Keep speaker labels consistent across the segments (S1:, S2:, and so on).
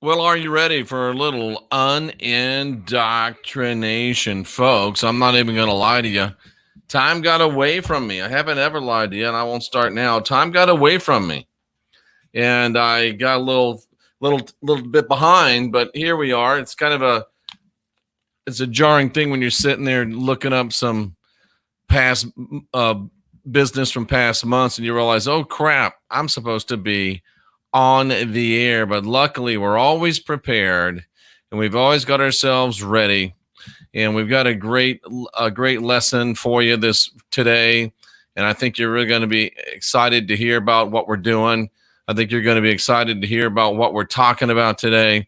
S1: Well, are you ready for a little unindoctrination, folks? I'm not even going to lie to you. Time got away from me. I haven't ever lied to you, and I won't start now. Time got away from me, and I got a little bit behind. But here we are. It's kind of it's a jarring thing when you're sitting there looking up some past business from past months, and you realize, oh crap, I'm supposed to be on the air. But luckily, we're always prepared, and we've always got ourselves ready. And we've got a great lesson for you today. And I think you're really going to be excited to hear about what we're doing. I think you're going to be excited to hear about what we're talking about today.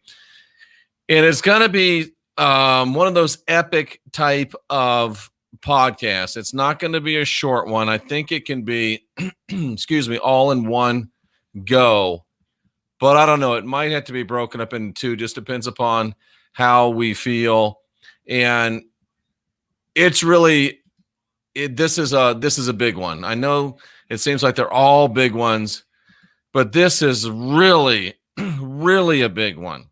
S1: And it's going to be one of those epic type of podcasts. It's not going to be a short one. I think it can be, excuse me, all in one go. But I don't know. It might have to be broken up into two. Just depends upon how we feel. And it's really, this is a big one. I know it seems like they're all big ones, but this is really, really a big one.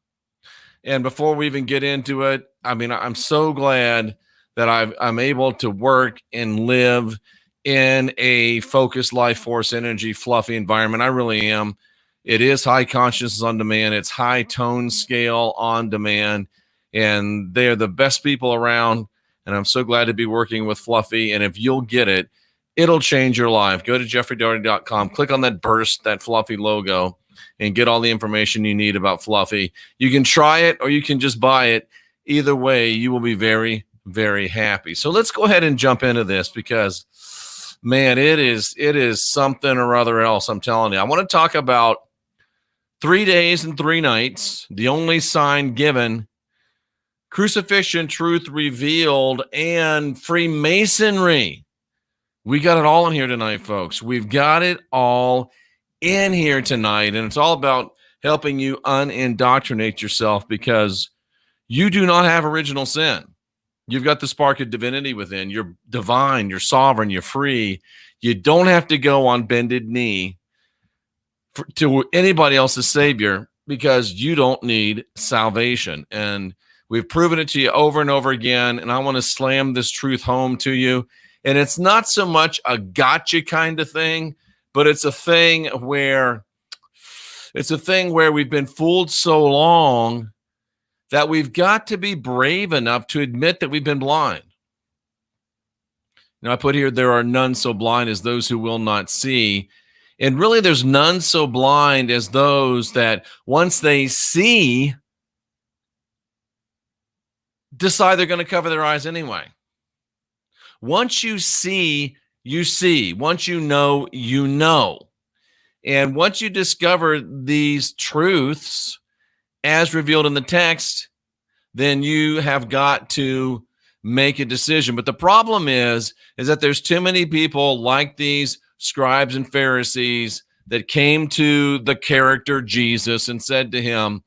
S1: And before we even get into it, I mean, I'm so glad that I'm able to work and live in a focused life force energy, fluffy environment. I really am. It is high consciousness on demand. It's high tone scale on demand. And they're the best people around. And I'm so glad to be working with Fluffy. And if you'll get it, it'll change your life. Go to jeffreydaugherty.com, click on that burst, that Fluffy logo, and get all the information you need about Fluffy. You can try it or you can just buy it. Either way, you will be very, very happy. So let's go ahead and jump into this because, man, it is something or other else, I'm telling you. I want to talk about 3 days and 3 nights, the only sign given, Crucifixion, Truth Revealed, and Freemasonry. We got it all in here tonight, folks. We've got it all in here tonight, and it's all about helping you unindoctrinate yourself because you do not have original sin. You've got the spark of divinity within. You're divine, you're sovereign, you're free. You don't have to go on bended knee to anybody else's savior because you don't need salvation. And we've proven it to you over and over again, and I want to slam this truth home to you. And it's not so much a gotcha kind of thing, but it's a thing where we've been fooled so long that we've got to be brave enough to admit that we've been blind. Now, I put here, there are none so blind as those who will not see. And really, there's none so blind as those that once they see, decide they're going to cover their eyes anyway. Once you see, you see. Once you know, you know. And once you discover these truths as revealed in the text, then you have got to make a decision. But the problem is that there's too many people like these scribes and Pharisees that came to the character Jesus and said to him,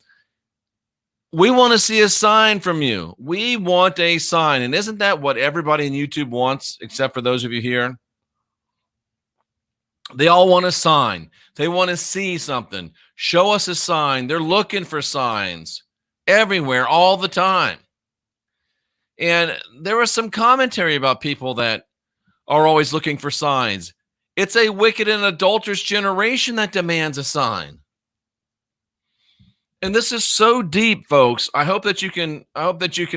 S1: we want to see a sign from you. We want a sign. And isn't that what everybody in YouTube wants, except for those of you here? They all want a sign. They want to see something. Show us a sign. They're looking for signs everywhere all the time. And there was some commentary about people that are always looking for signs. It's a wicked and adulterous generation that demands a sign. And this is so deep, folks. I hope that you can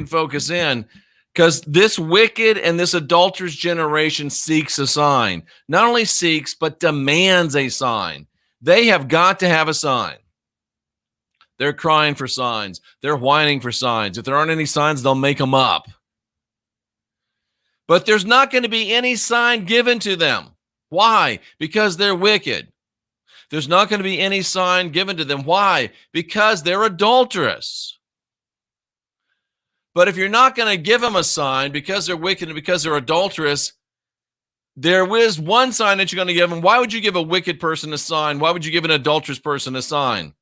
S1: focus in, because this wicked and this adulterous generation seeks a sign. Not only seeks, but demands a sign. They have got to have a sign. They're crying for signs. They're whining for signs. If there aren't any signs, they'll make them up. But there's not going to be any sign given to them. Why? Because they're wicked. There's not going to be any sign given to them. Why? Because they're adulterous. But if you're not going to give them a sign because they're wicked and because they're adulterous, there is one sign that you're going to give them. Why would you give a wicked person a sign? Why would you give an adulterous person a sign?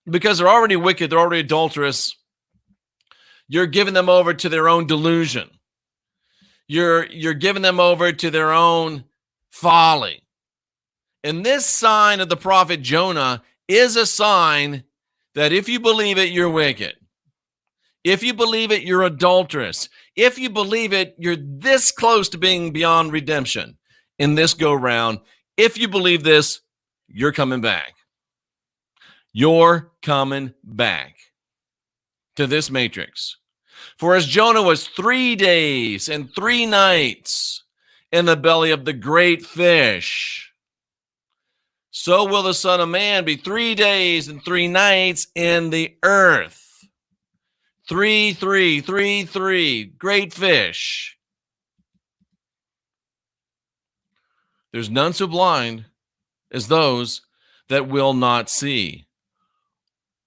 S1: Because they're already wicked, they're already adulterous. You're giving them over to their own delusion. You're giving them over to their own folly. And this sign of the prophet Jonah is a sign that if you believe it, you're wicked. If you believe it, you're adulterous. If you believe it, you're this close to being beyond redemption in this go round. If you believe this, you're coming back. You're coming back to this matrix. For as Jonah was 3 days and 3 nights in the belly of the great fish, so will the Son of Man be 3 days and 3 nights in the earth. 3, 3, 3, 3, great fish. There's none so blind as those that will not see.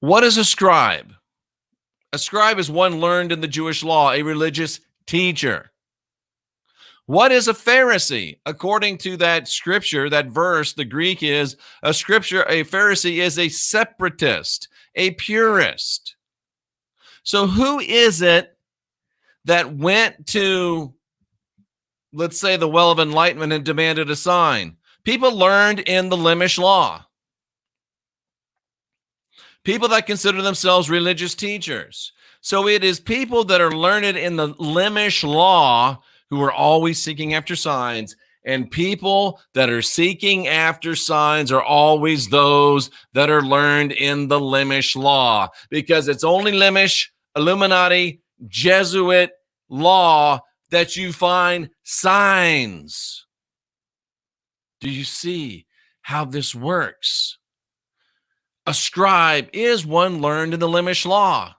S1: What is a scribe? A scribe is one learned in the Jewish law, a religious teacher. What is a Pharisee? According to that scripture, that verse, the Greek is a Pharisee is a separatist, a purist. So who is it that went to, let's say, the well of enlightenment and demanded a sign? People learned in the LEMISH law. People that consider themselves religious teachers. So it is people that are learned in the LEMISH law who are always seeking after signs. And people that are seeking after signs are always those that are learned in the LEMISH law. Because it's only LEMISH, Illuminati, Jesuit law that you find signs. Do you see how this works? A scribe is one learned in the LEMISH law.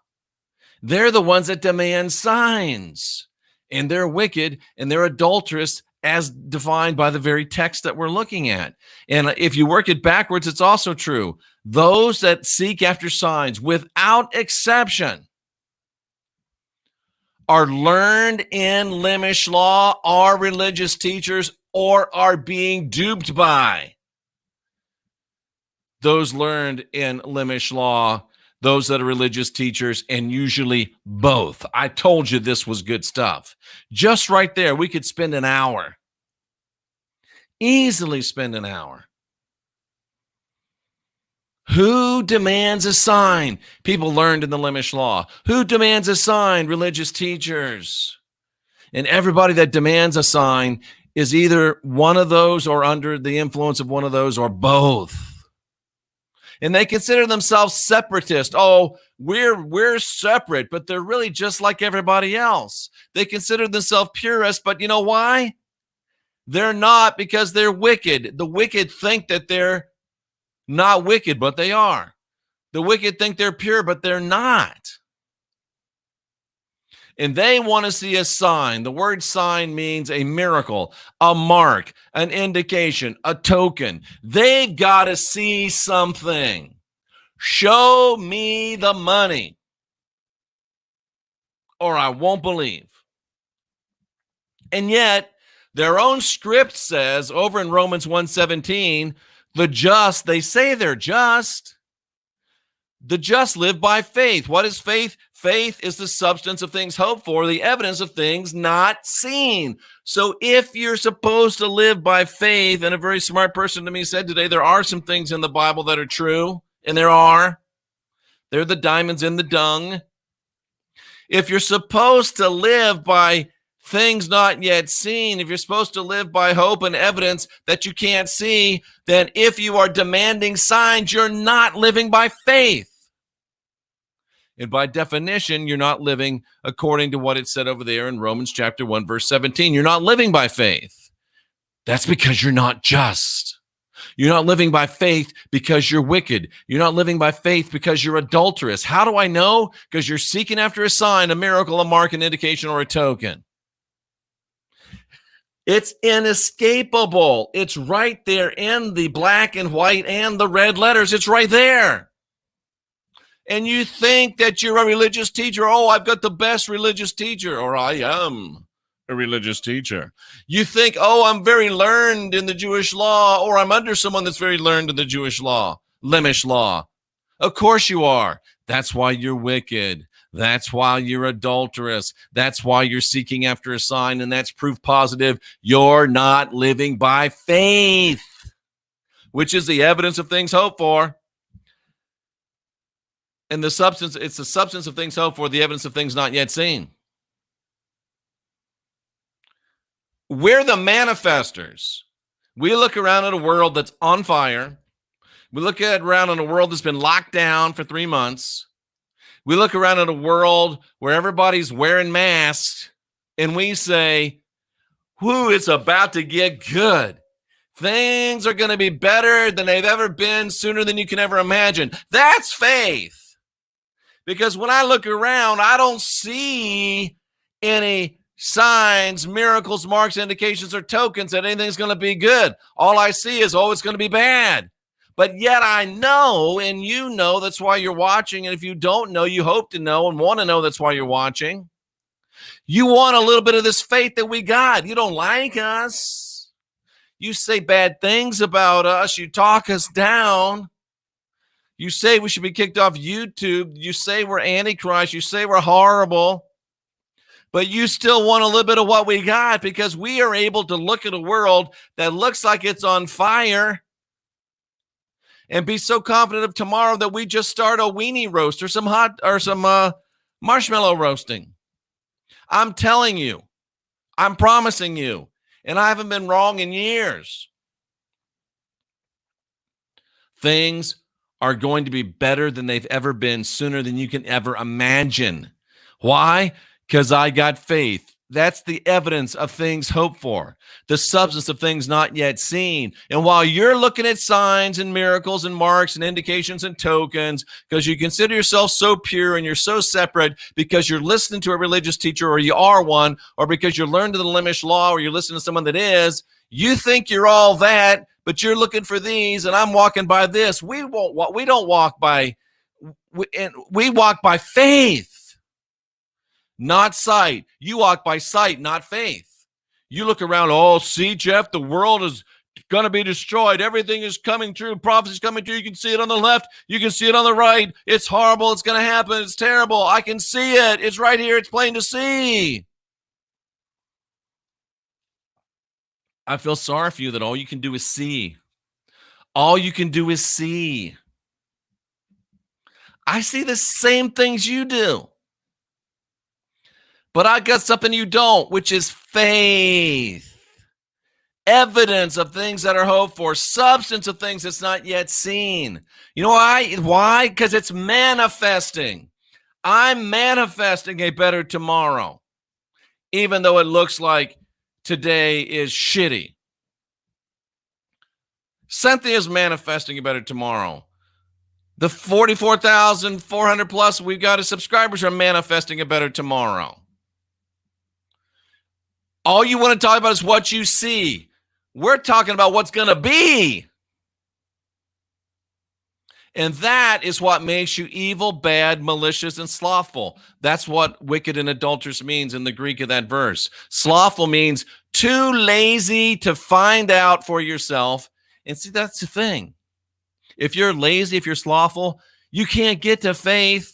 S1: They're the ones that demand signs. And they're wicked and they're adulterous as defined by the very text that we're looking at. And if you work it backwards, it's also true. Those that seek after signs, without exception, are learned in LEMISH law, are religious teachers, or are being duped by those learned in LEMISH law, those that are religious teachers, and usually both. I told you this was good stuff. Just right there, we could spend an hour. Easily spend an hour. Who demands a sign? People learned in the LEMISH law. Who demands a sign? Religious teachers. And everybody that demands a sign is either one of those or under the influence of one of those or both. And they consider themselves separatist. Oh, we're separate, but they're really just like everybody else. They consider themselves purists, but you know why? They're not, because they're wicked. The wicked think that they're not wicked, but they are. The wicked think they're pure, but they're not. And they want to see a sign. The word sign means a miracle, a mark, an indication, a token. They've got to see something. Show me the money, or I won't believe. And yet, their own script says over in Romans 1:17, the just, they say they're just. The just live by faith. What is faith? Faith is the substance of things hoped for, the evidence of things not seen. So if you're supposed to live by faith, and a very smart person to me said today, there are some things in the Bible that are true, and there are. They're the diamonds in the dung. If you're supposed to live by things not yet seen, if you're supposed to live by hope and evidence that you can't see, then if you are demanding signs, you're not living by faith. And by definition, you're not living according to what it said over there in Romans chapter 1, verse 17. You're not living by faith. That's because you're not just. You're not living by faith because you're wicked. You're not living by faith because you're adulterous. How do I know? Because you're seeking after a sign, a miracle, a mark, an indication, or a token. It's inescapable. It's right there in the black and white and the red letters. It's right there. And you think that you're a religious teacher. Oh, I've got the best religious teacher, or I am a religious teacher. You think, oh, I'm very learned in the Jewish law, or I'm under someone that's very learned in the Jewish law, LEMISH law. Of course you are. That's why you're wicked. That's why you're adulterous. That's why you're seeking after a sign, and that's proof positive you're not living by faith, which is the evidence of things hoped for. And the substance, it's the substance of things hoped for, the evidence of things not yet seen. We're the manifestors. We look around at a world that's on fire. We look around at a world that's been locked down for 3 months. We look around at a world where everybody's wearing masks, and we say, whoo, it's about to get good. Things are going to be better than they've ever been, sooner than you can ever imagine. That's faith. Because when I look around, I don't see any signs, miracles, marks, indications, or tokens that anything's going to be good. All I see is, oh, it's going to be bad. But yet I know, and you know, that's why you're watching. And if you don't know, you hope to know and want to know, that's why you're watching. You want a little bit of this faith that we got. You don't like us. You say bad things about us. You talk us down. You say we should be kicked off YouTube. You say we're Antichrist. You say we're horrible. But you still want a little bit of what we got, because we are able to look at a world that looks like it's on fire and be so confident of tomorrow that we just start a weenie roast or some marshmallow roasting. I'm telling you, I'm promising you, and I haven't been wrong in years. Things are going to be better than they've ever been, sooner than you can ever imagine. Why? Because I got faith. That's the evidence of things hoped for, the substance of things not yet seen. And while you're looking at signs and miracles and marks and indications and tokens, because you consider yourself so pure and you're so separate because you're listening to a religious teacher, or you are one, or because you're learned to the LEMISH law, or you're listening to someone that is, you think you're all that, but you're looking for these, and I'm walking by this. We don't walk by, we walk by faith. Not sight. You walk by sight, not faith. You look around, oh, see, Jeff, the world is going to be destroyed. Everything is coming true. Prophecy is coming true. You can see it on the left. You can see it on the right. It's horrible. It's going to happen. It's terrible. I can see it. It's right here. It's plain to see. I feel sorry for you that all you can do is see. All you can do is see. I see the same things you do. But I got something you don't, which is faith. Evidence of things that are hoped for. Substance of things that's not yet seen. You know why? Why? Because it's manifesting. I'm manifesting a better tomorrow, even though it looks like today is shitty. Cynthia's manifesting a better tomorrow. The 44,400 plus we've got as subscribers are manifesting a better tomorrow. All you want to talk about is what you see. We're talking about what's going to be. And that is what makes you evil, bad, malicious, and slothful. That's what wicked and adulterous means in the Greek of that verse. Slothful means too lazy to find out for yourself. And see, that's the thing. If you're lazy, if you're slothful, you can't get to faith.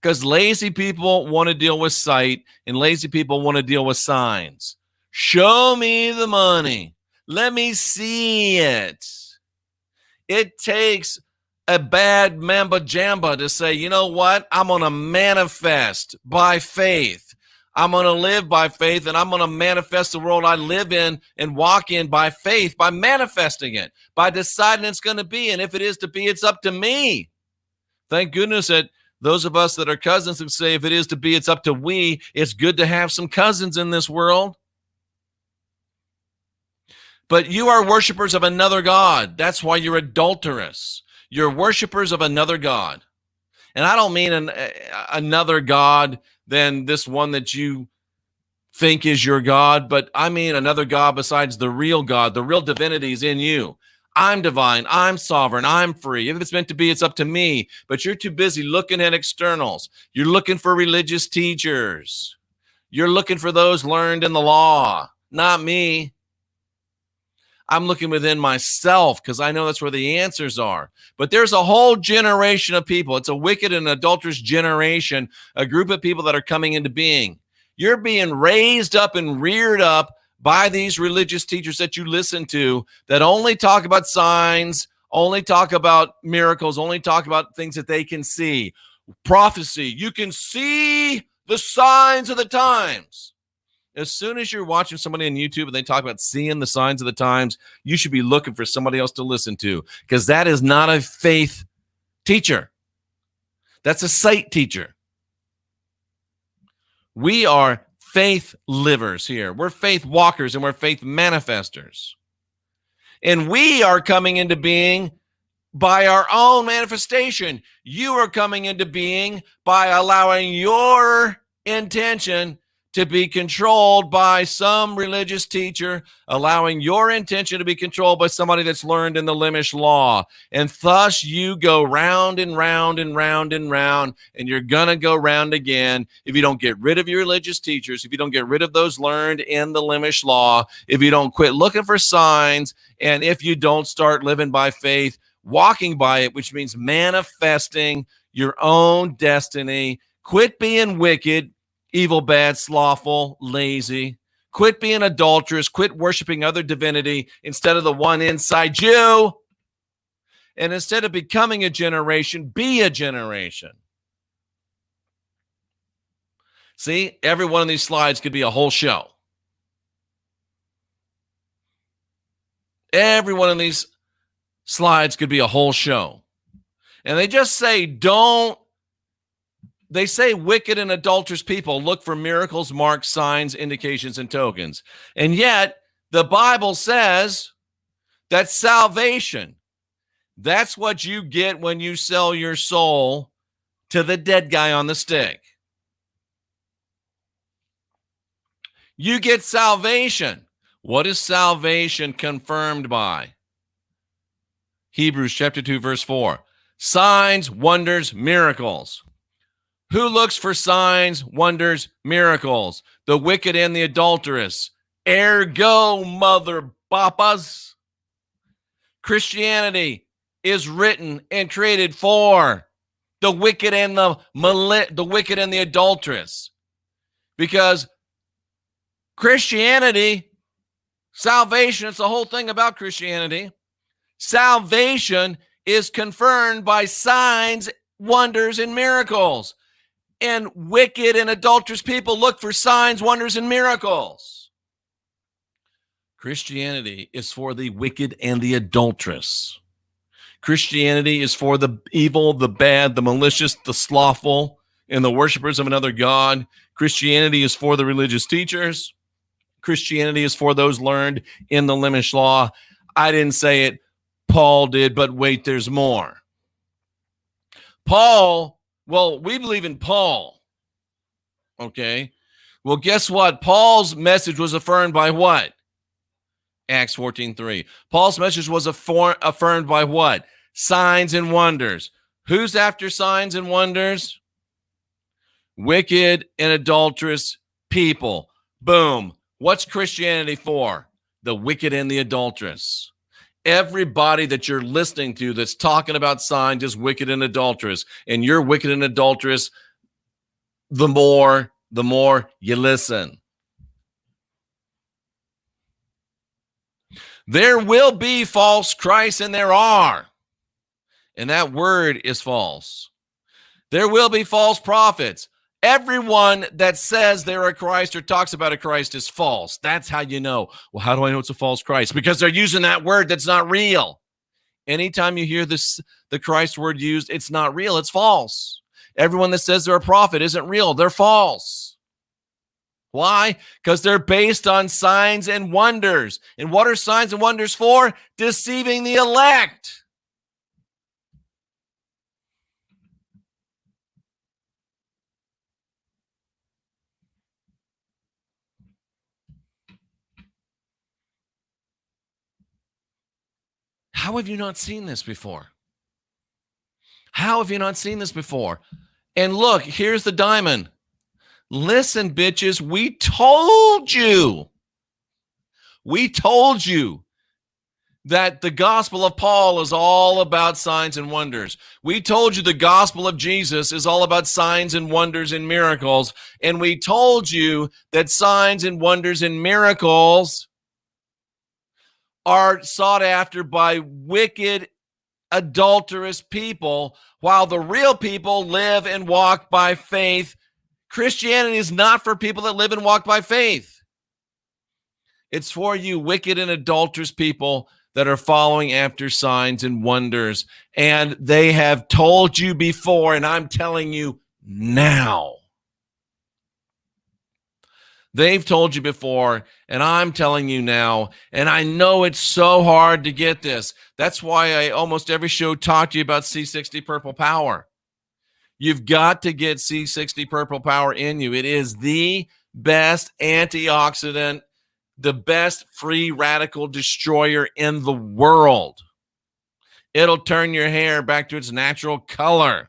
S1: Because lazy people want to deal with sight, and lazy people want to deal with signs. Show me the money. Let me see it. It takes a bad mamba jamba to say, you know what? I'm going to manifest by faith. I'm going to live by faith, and I'm going to manifest the world I live in and walk in by faith, by manifesting it, by deciding it's going to be. And if it is to be, it's up to me. Thank goodness that those of us that are cousins who say, if it is to be, it's up to we. It's good to have some cousins in this world. But you are worshipers of another God. That's why you're adulterous. You're worshipers of another God. And I don't mean another God than this one that you think is your God, but I mean another God besides the real God. The real divinity is in you. I'm divine, I'm sovereign, I'm free. If it's meant to be, it's up to me. But you're too busy looking at externals. You're looking for religious teachers. You're looking for those learned in the law, not me. I'm looking within myself because I know that's where the answers are. But there's a whole generation of people. It's a wicked and adulterous generation, a group of people that are coming into being. You're being raised up and reared up by these religious teachers that you listen to that only talk about signs, only talk about miracles, only talk about things that they can see. Prophecy, you can see the signs of the times. As soon as you're watching somebody on YouTube and they talk about seeing the signs of the times, you should be looking for somebody else to listen to, because that is not a faith teacher. That's a sight teacher. We are faith livers here. We're faith walkers and we're faith manifestors. And we are coming into being by our own manifestation. You are coming into being by allowing your intention to be controlled by some religious teacher, allowing your intention to be controlled by somebody that's learned in the LEMISH law. And thus you go round and round and round and round, and you're going to go round again if you don't get rid of your religious teachers, if you don't get rid of those learned in the LEMISH law, if you don't quit looking for signs, and if you don't start living by faith, walking by it, which means manifesting your own destiny. Quit being wicked, evil, bad, slothful, lazy. Quit being adulterous. Quit worshiping other divinity instead of the one inside you. And instead of becoming a generation, be a generation. See, every one of these slides could be a whole show. Every one of these slides could be a whole show. And they just say, they say wicked and adulterous people look for miracles, marks, signs, indications, and tokens. And yet, the Bible says that salvation, that's what you get when you sell your soul to the dead guy on the stick. You get salvation. What is salvation confirmed by? Hebrews chapter 2, verse 4. Signs, wonders, miracles. Who looks for signs, wonders, miracles? The wicked and the adulterous. Ergo, mother papas. Christianity is written and created for the wicked and the wicked and the adulterous. Because Christianity, salvation, it's the whole thing about Christianity. Salvation is confirmed by signs, wonders, and miracles. And wicked and adulterous people look for signs, wonders, and miracles. Christianity is for the wicked and the adulterous. Christianity is for the evil, the bad, the malicious, the slothful, and the worshipers of another god. Christianity is for the religious teachers. Christianity is for those learned in the LEMISH law. I didn't say it. Paul did, but wait, there's more. Paul, well, we believe in Paul. Okay. Well, guess what? Paul's message was affirmed by what? Acts 14:3. Paul's message was affirmed by what? Signs and wonders. Who's after signs and wonders? Wicked and adulterous people. Boom. What's Christianity for? The wicked and the adulterous. Everybody that you're listening to that's talking about signs is wicked and adulterous. And you're wicked and adulterous the more you listen. There will be false Christs, and there are. And that word is false. There will be false prophets. Everyone that says they're a Christ or talks about a Christ is false. That's how you know. Well, how do I know it's a false Christ? Because they're using that word that's not real. Anytime you hear the Christ word used, it's not real. It's false. Everyone that says they're a prophet isn't real. They're false. Why? Because they're based on signs and wonders. And what are signs and wonders for? Deceiving the elect. How have you not seen this before? How have you not seen this before? And look, here's the diamond. Listen, bitches, we told you. We told you that the gospel of Paul is all about signs and wonders. We told you the gospel of Jesus is all about signs and wonders and miracles. And we told you that signs and wonders and miracles are sought after by wicked adulterous people, while the real people live and walk by faith. Christianity is not for people that live and walk by faith. It's for you wicked and adulterous people that are following after signs and wonders. And they have told you before, and I'm telling you now. They've told you before, and I'm telling you now, and I know it's so hard to get this. That's why I almost every show talk to you about C60 Purple Power. You've got to get C60 Purple Power in you. It is the best antioxidant, the best free radical destroyer in the world. It'll turn your hair back to its natural color.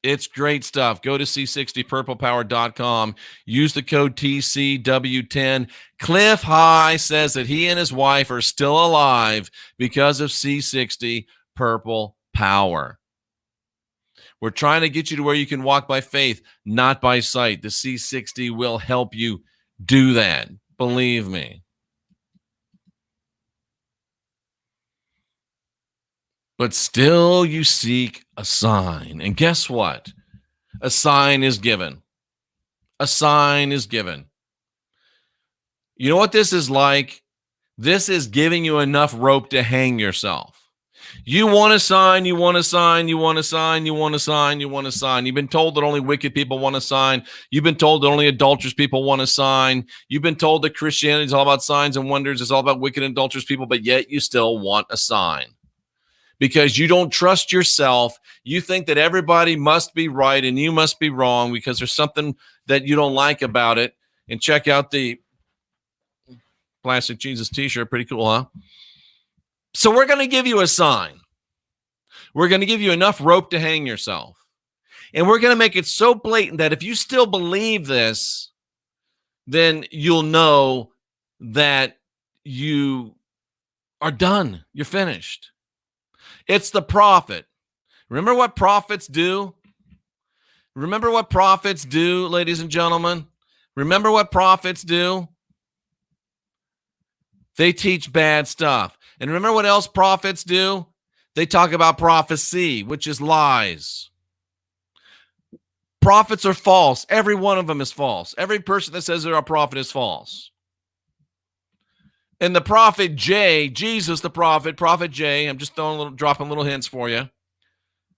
S1: It's great stuff. Go to c60purplepower.com. Use the code TCW10. Cliff High says that he and his wife are still alive because of C60 Purple Power. We're trying to get you to where you can walk by faith, not by sight. The C60 will help you do that. Believe me. But still you seek a sign. And guess what? A sign is given. A sign is given. You know what this is like? This is giving you enough rope to hang yourself. You want a sign, you want a sign, you want a sign, you want a sign, you want a sign. You've been told that only wicked people want a sign. You've been told that only adulterous people want a sign. You've been told that Christianity is all about signs and wonders. It's all about wicked and adulterous people, but yet you still want a sign. Because you don't trust yourself. You think that everybody must be right and you must be wrong because there's something that you don't like about it. And check out the Plastic Jesus t-shirt. Pretty cool, huh? So we're going to give you a sign. We're going to give you enough rope to hang yourself. And we're going to make it so blatant that if you still believe this, then you'll know that you are done. You're finished. It's the prophet. Remember what prophets do? Remember what prophets do, ladies and gentlemen? Remember what prophets do? They teach bad stuff. And remember what else prophets do? They talk about prophecy, which is lies. Prophets are false. Every one of them is false. Every person that says they're a prophet is false. And the prophet J, Jesus the prophet J, I'm just dropping little hints for you.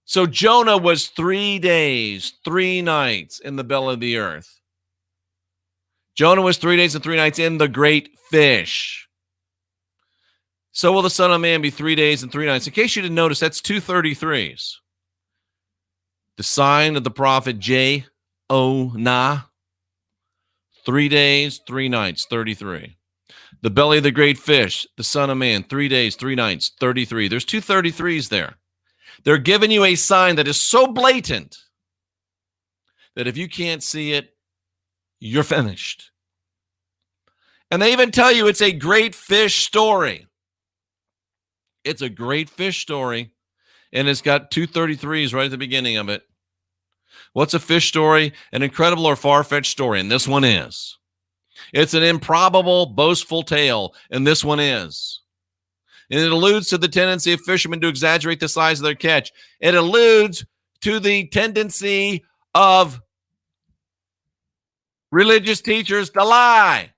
S1: So Jonah was 3 days, 3 nights in the belly of the earth. Jonah was 3 days and 3 nights in the great fish. So will the Son of Man be 3 days and 3 nights. In case you didn't notice, that's 2 33s. The sign of the prophet Jonah, 3 days, 3 nights, 33. The belly of the great fish, the Son of Man, 3 days, 3 nights, 33. There's 2 33s there. They're giving you a sign that is so blatant that if you can't see it, you're finished. And they even tell you it's a great fish story. It's a great fish story, and it's got 2 33s right at the beginning of it. What's a fish story? An incredible or far-fetched story, and this one is. It's an improbable, boastful tale, and this one is. And it alludes to the tendency of fishermen to exaggerate the size of their catch. It alludes to the tendency of religious teachers to lie.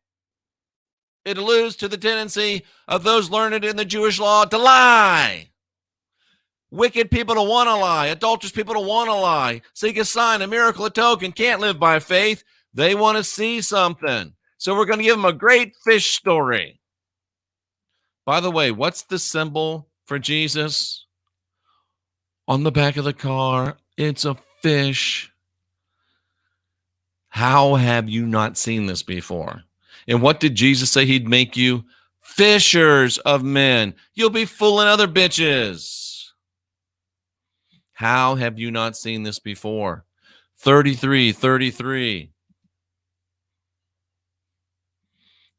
S1: It alludes to the tendency of those learned in the Jewish law to lie. Wicked people to want to lie. Adulterous people to want to lie. Seek a sign, a miracle, a token. Can't live by faith. They want to see something. So we're going to give them a great fish story. By the way, what's the symbol for Jesus? On the back of the car, it's a fish. How have you not seen this before? And what did Jesus say he'd make you? Fishers of men. You'll be fooling other bitches. How have you not seen this before? 33, 33.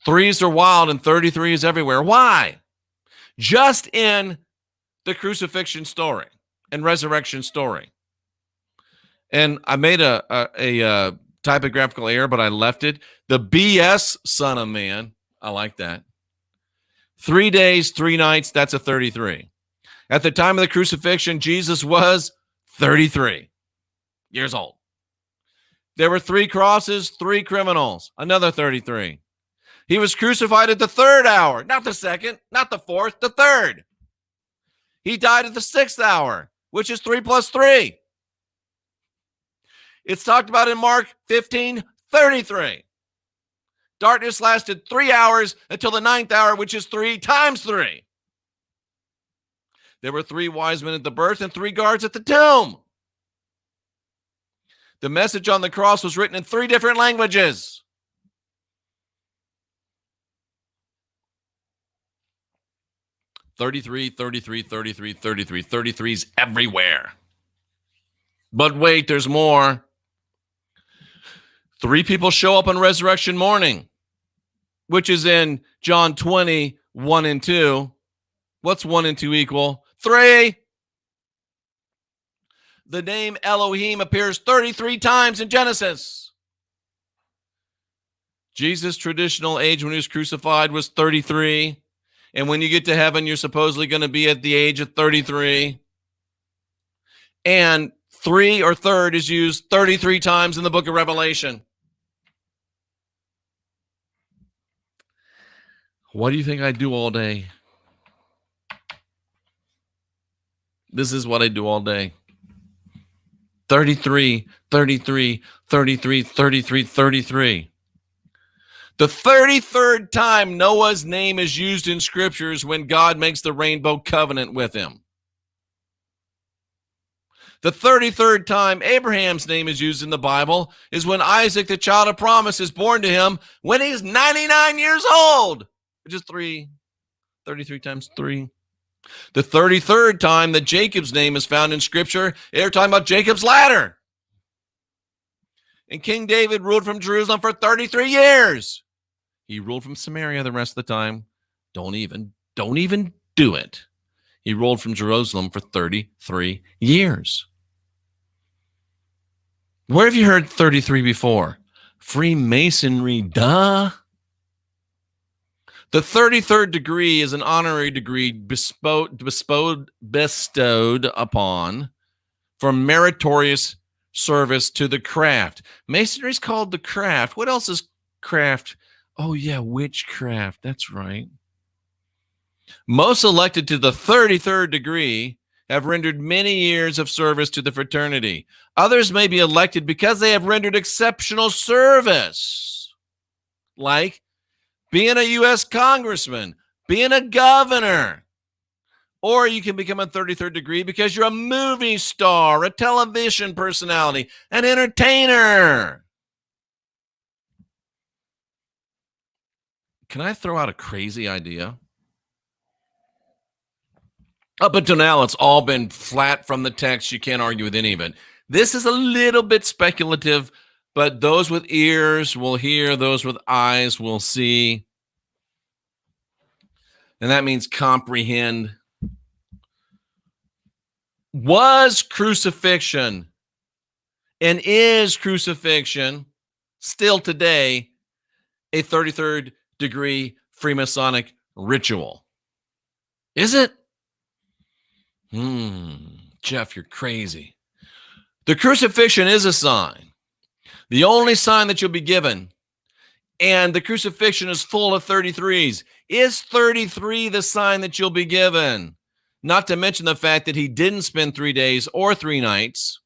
S1: 3s are wild and 33 is everywhere. Why? Just in the crucifixion story and resurrection story. And I made a typographical error, but I left it. The BS Son of Man. I like that. 3 days, 3 nights, that's a 33. At the time of the crucifixion, Jesus was 33 years old. There were 3 crosses, 3 criminals, another 33. He was crucified at the 3rd hour, not the 2nd, not the 4th, the 3rd. He died at the 6th hour, which is 3 plus 3. It's talked about in Mark 15:33. Darkness lasted 3 hours until the 9th hour, which is 3 times 3. There were 3 wise men at the birth and 3 guards at the tomb. The message on the cross was written in 3 different languages. "33, 33, 33, 33, 33's everywhere. But wait, there's more. 3 people show up on resurrection morning, which is in John 20, 1 and 2. What's 1 and 2 equal? 3. The name Elohim appears 33 times in Genesis. Jesus' traditional age when he was crucified was 33. And when you get to heaven, you're supposedly going to be at the age of 33. And 3 or third is used 33 times in the book of Revelation. What do you think I do all day? This is what I do all day. 33, 33, 33, 33, 33. The 33rd time Noah's name is used in scriptures when God makes the rainbow covenant with him. The 33rd time Abraham's name is used in the Bible is when Isaac, the child of promise, is born to him when he's 99 years old, which is 33 times 3. The 33rd time that Jacob's name is found in scripture, they're talking about Jacob's ladder. And King David ruled from Jerusalem for 33 years. He ruled from Samaria the rest of the time. Don't even do it. He ruled from Jerusalem for 33 years. Where have you heard 33 before? Freemasonry, duh. The 33rd degree is an honorary degree bestowed upon for meritorious service to the craft. Masonry is called the craft. What else is craft? Oh, yeah, witchcraft. That's right. Most elected to the 33rd degree have rendered many years of service to the fraternity. Others may be elected because they have rendered exceptional service, like being a U.S. congressman, being a governor. Or you can become a 33rd degree because you're a movie star, a television personality, an entertainer. Can I throw out a crazy idea? Up until now, it's all been flat from the text. You can't argue with any of it. This is a little bit speculative, but those with ears will hear, those with eyes will see. And that means comprehend. Was crucifixion and is crucifixion still today a 33rd degree Freemasonic ritual? Is it? Jeff, you're crazy. The crucifixion is a sign. The only sign that you'll be given. And the crucifixion is full of 33s. Is 33 the sign that you'll be given? Not to mention the fact that he didn't spend 3 days or 3 nights.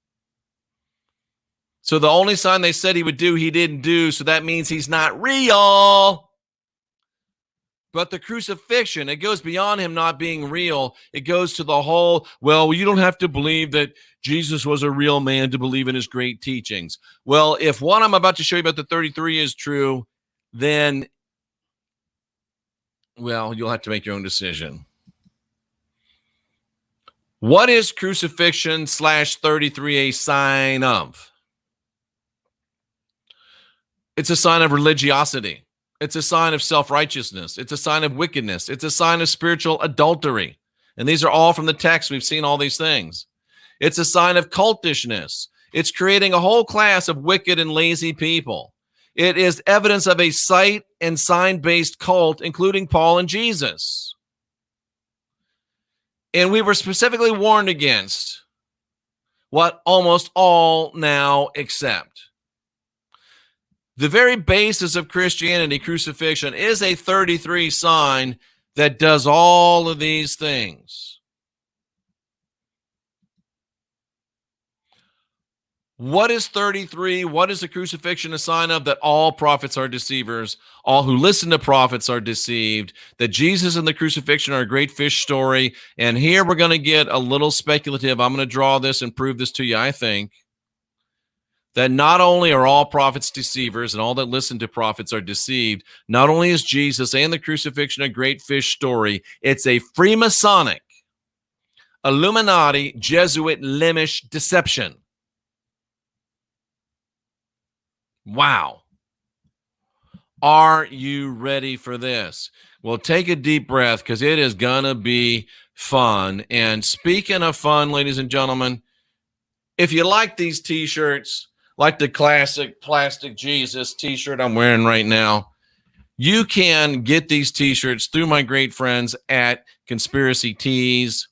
S1: So the only sign they said he would do, he didn't do. So that means he's not real. But the crucifixion, it goes beyond him not being real. It goes to the whole, well, you don't have to believe that Jesus was a real man to believe in his great teachings. Well, if what I'm about to show you about the 33 is true, then, well, you'll have to make your own decision. What is crucifixion /33 a sign of? It's a sign of religiosity. It's a sign of self-righteousness. It's a sign of wickedness. It's a sign of spiritual adultery. And these are all from the text. We've seen all these things. It's a sign of cultishness. It's creating a whole class of wicked and lazy people. It is evidence of a sight and sign-based cult, including Paul and Jesus. And we were specifically warned against what almost all now accept. The very basis of Christianity, crucifixion, is a 33 sign that does all of these things. What is 33? What is the crucifixion a sign of? That all prophets are deceivers. All who listen to prophets are deceived. That Jesus and the crucifixion are a great fish story. And here we're going to get a little speculative. I'm going to draw this and prove this to you, I think. That not only are all prophets deceivers and all that listen to prophets are deceived, not only is Jesus and the crucifixion a great fish story, it's a Freemasonic, Illuminati, Jesuit, LEMISH deception. Wow. Are you ready for this? Well, take a deep breath because it is going to be fun. And speaking of fun, ladies and gentlemen, if you like these t-shirts, like the classic plastic Jesus t-shirt I'm wearing right now, you can get these t-shirts through my great friends at Conspiracy Tees.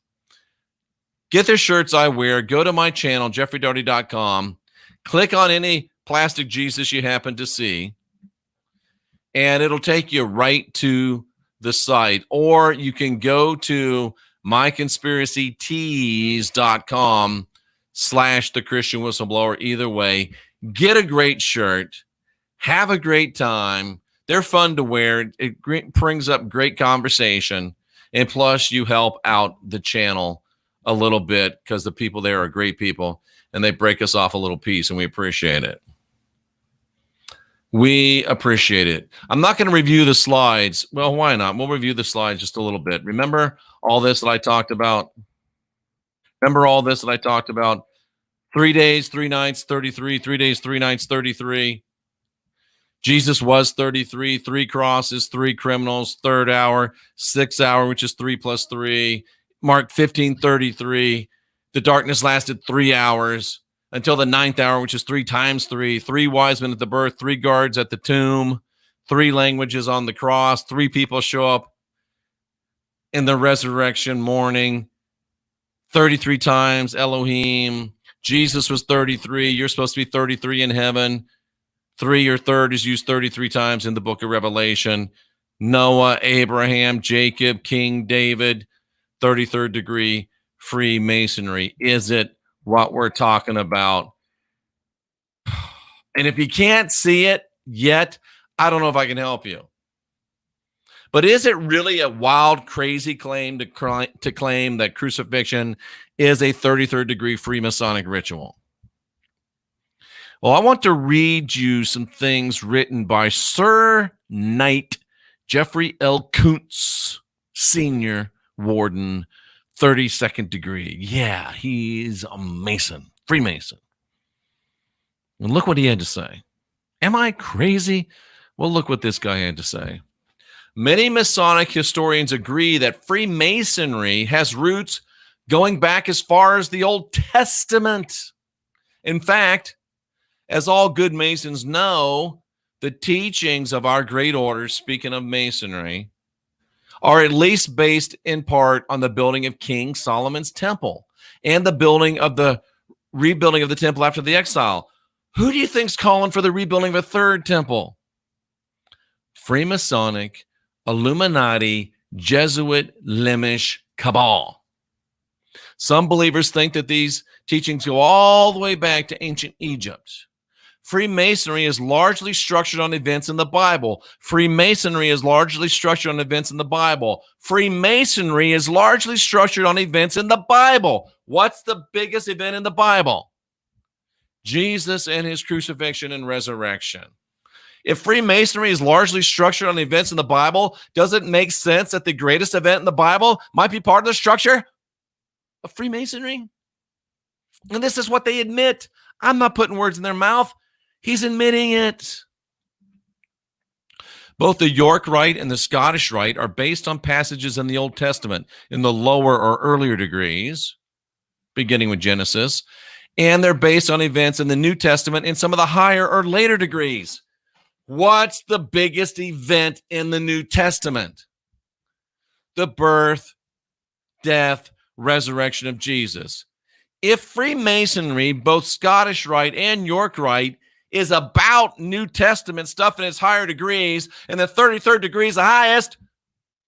S1: Get the shirts I wear. Go to my channel, jeffreydaugherty.com. Click on any plastic Jesus you happen to see, and it'll take you right to the site. Or you can go to myconspiracytees.com/the Christian Whistleblower. Either way, get a great shirt, have a great time. They're fun to wear. It brings up great conversation, and plus you help out the channel a little bit because the people there are great people, and they break us off a little piece, and we appreciate it. We appreciate it. I'm not going to review the slides. Well, why not? We'll review the slides just a little bit. Remember all this that I talked about? 3 days, 3 nights, 33. 3 days, 3 nights, 33. Jesus was 33. 3 crosses, 3 criminals, 3rd hour, 6th hour, which is 3 plus 3. Mark 15:33. The darkness lasted 3 hours until the 9th hour, which is 3 times 3. 3 wise men at the birth, 3 guards at the tomb, 3 languages on the cross, 3 people show up in the resurrection morning, 33 times Elohim. Jesus was 33. You're supposed to be 33 in heaven. 3 or 3rd is used 33 times in the book of Revelation. Noah, Abraham, Jacob, King David, 33rd degree Freemasonry. Is it what we're talking about? And if you can't see it yet, I don't know if I can help you. But is it really a wild, crazy claim to claim that crucifixion is a 33rd degree Freemasonic ritual? Well, I want to read you some things written by Sir Knight Jeffrey L. Kuntz, Senior Warden, 32nd degree. Yeah, he's a Mason, Freemason. And look what he had to say. Am I crazy? Well, look what this guy had to say. Many Masonic historians agree that Freemasonry has roots going back as far as the Old Testament. In fact, as all good Masons know, the teachings of our great orders, speaking of Masonry, are at least based in part on the building of King Solomon's temple and the rebuilding of the temple after the exile. Who do you think's calling for the rebuilding of a 3rd temple? Freemasonic, Illuminati, Jesuit, LEMISH cabal. Some believers think that these teachings go all the way back to ancient Egypt. Freemasonry is largely structured on events in the Bible. Freemasonry is largely structured on events in the Bible. Freemasonry is largely structured on events in the Bible. What's the biggest event in the Bible? Jesus and his crucifixion and resurrection. If Freemasonry is largely structured on events in the Bible, does it make sense that the greatest event in the Bible might be part of the structure of Freemasonry? And this is what they admit. I'm not putting words in their mouth. He's admitting it. Both the York Rite and the Scottish Rite are based on passages in the Old Testament in the lower or earlier degrees, beginning with Genesis, and they're based on events in the New Testament in some of the higher or later degrees. What's the biggest event in the New Testament? The birth, death, resurrection of Jesus. If Freemasonry, both Scottish Rite and York Rite, is about New Testament stuff in its higher degrees, and the 33rd degree is the highest,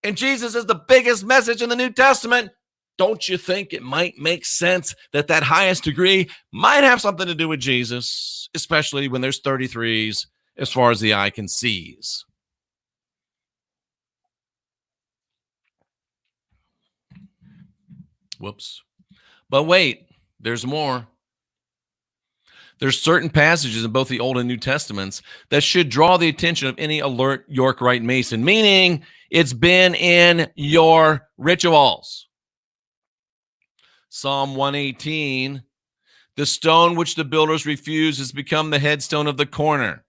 S1: and Jesus is the biggest message in the New Testament, don't you think it might make sense that that highest degree might have something to do with Jesus, especially when there's 33s as far as the eye can see? Whoops. But wait, there's more. There's certain passages in both the Old and New Testaments that should draw the attention of any alert York Rite Mason, meaning it's been in your rituals. Psalm 118, the stone which the builders refused has become the headstone of the corner.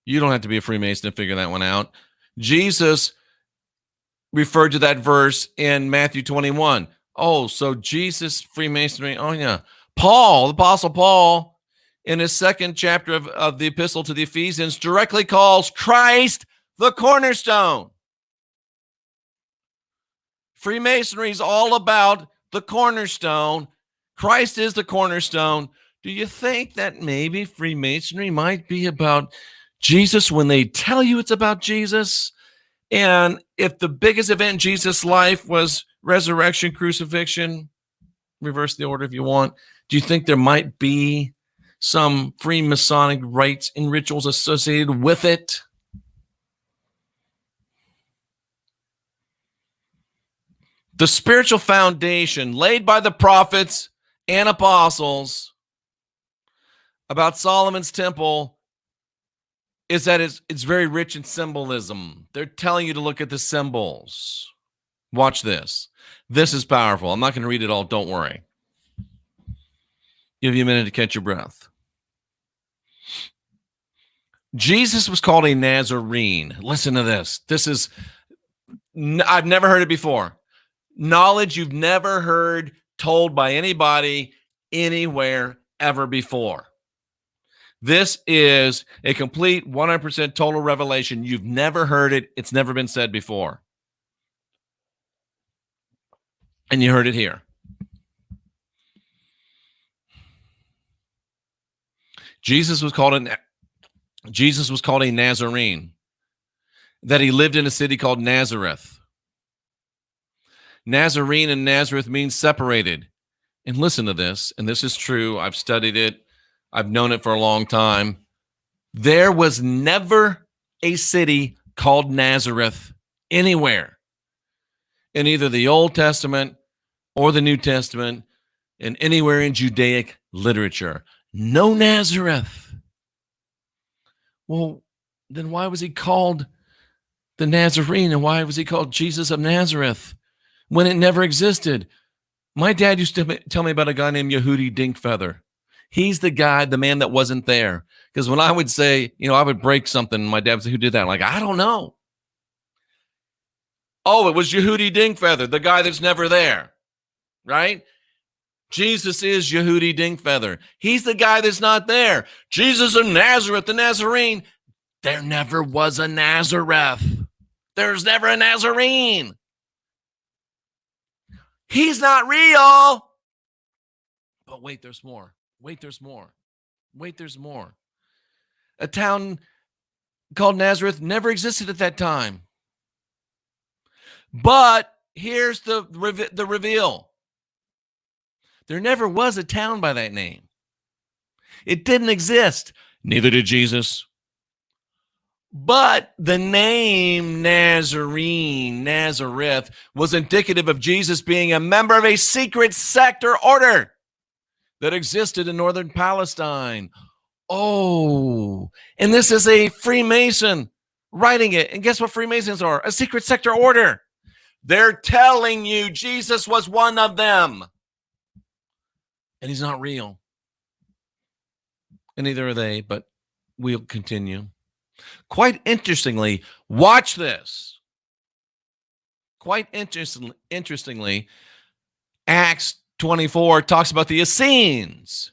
S1: You don't have to be a Freemason to figure that one out. Jesus referred to that verse in Matthew 21. Oh, so Jesus, Freemasonry, oh yeah. Paul, the Apostle Paul, in his second chapter of the epistle to the Ephesians, directly calls Christ the cornerstone. Freemasonry is all about the cornerstone. Christ is the cornerstone. Do you think that maybe Freemasonry might be about Jesus when they tell you it's about Jesus? And if the biggest event in Jesus' life was resurrection, crucifixion, reverse the order if you want, do you think there might be some Freemasonic rites and rituals associated with it? The spiritual foundation laid by the prophets and apostles about Solomon's temple is that it's very rich in symbolism. They're telling you to look at the symbols. Watch this. This is powerful. I'm not going to read it all. Don't worry. Give you a minute to catch your breath. Jesus was called a Nazarene. Listen to this. I've never heard it before. Knowledge you've never heard told by anybody anywhere ever before. This is a complete 100% total revelation. You've never heard it. It's never been said before. And you heard it here. Jesus was called a Nazarene, that he lived in a city called Nazareth. Nazarene and Nazareth means separated. And listen to this, and this is true. I've studied it. I've known it for a long time. There was never a city called Nazareth anywhere in either the Old Testament or the New Testament and anywhere in Judaic literature. No Nazareth. Well, then why was he called the Nazarene, and why was he called Jesus of Nazareth when it never existed? My dad used to tell me about a guy named Yehudi Dinkfeather. He's the man that wasn't there. Because when I would say, I would break something, my dad would say, who did that? I'm like, I don't know. Oh, it was Yehudi Dinkfeather, the guy that's never there, right? Jesus is Yehudi Dinkfeather. He's the guy that's not there. Jesus of Nazareth, the Nazarene. There never was a Nazareth. There's never a Nazarene. He's not real. But wait, there's more. Wait, there's more. Wait, there's more. A town called Nazareth never existed at that time. But here's the reveal. There never was a town by that name. It didn't exist. Neither did Jesus. But the name Nazarene, Nazareth, was indicative of Jesus being a member of a secret sect or order that existed in northern Palestine. Oh, and this is a Freemason writing it. And guess what Freemasons are? A secret sect or order. They're telling you Jesus was one of them. And he's not real. And neither are they, but we'll continue. Quite interestingly, watch this. Quite interestingly, Acts 24 talks about the Essenes.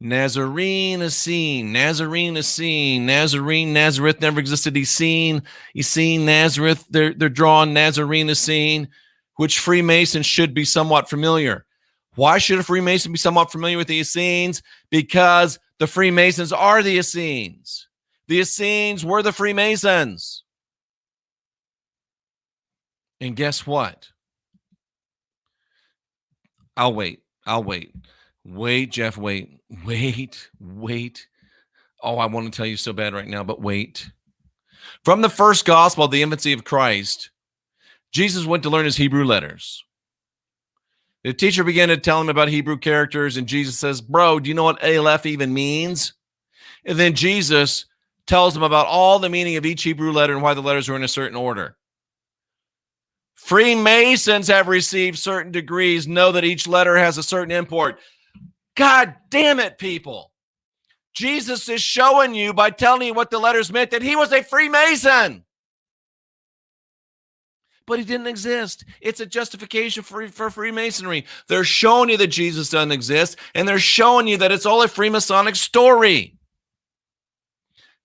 S1: Nazarene, Essene, Nazarene, Essene, Nazarene, Nazareth never existed. Essene, Nazareth, they're drawn Nazarene, Essene. which Freemasons should be somewhat familiar. Why should a Freemason be somewhat familiar with the Essenes? Because the Freemasons are the Essenes. The Essenes were the Freemasons. And guess what? I'll wait. Wait, Jeff, wait. Oh, I want to tell you so bad right now, but wait. From the first gospel, the infancy of Christ, Jesus went to learn his Hebrew letters. The teacher began to tell him about Hebrew characters, and Jesus says, bro, do you know what Aleph even means? And then Jesus tells him about all the meaning of each Hebrew letter and why the letters are in a certain order. Freemasons have received certain degrees, know that each letter has a certain import. God damn it, people. Jesus is showing you by telling you what the letters meant that he was a Freemason. But he didn't exist. It's a justification for Freemasonry. They're showing you that Jesus doesn't exist, and they're showing you that it's all a Freemasonic story.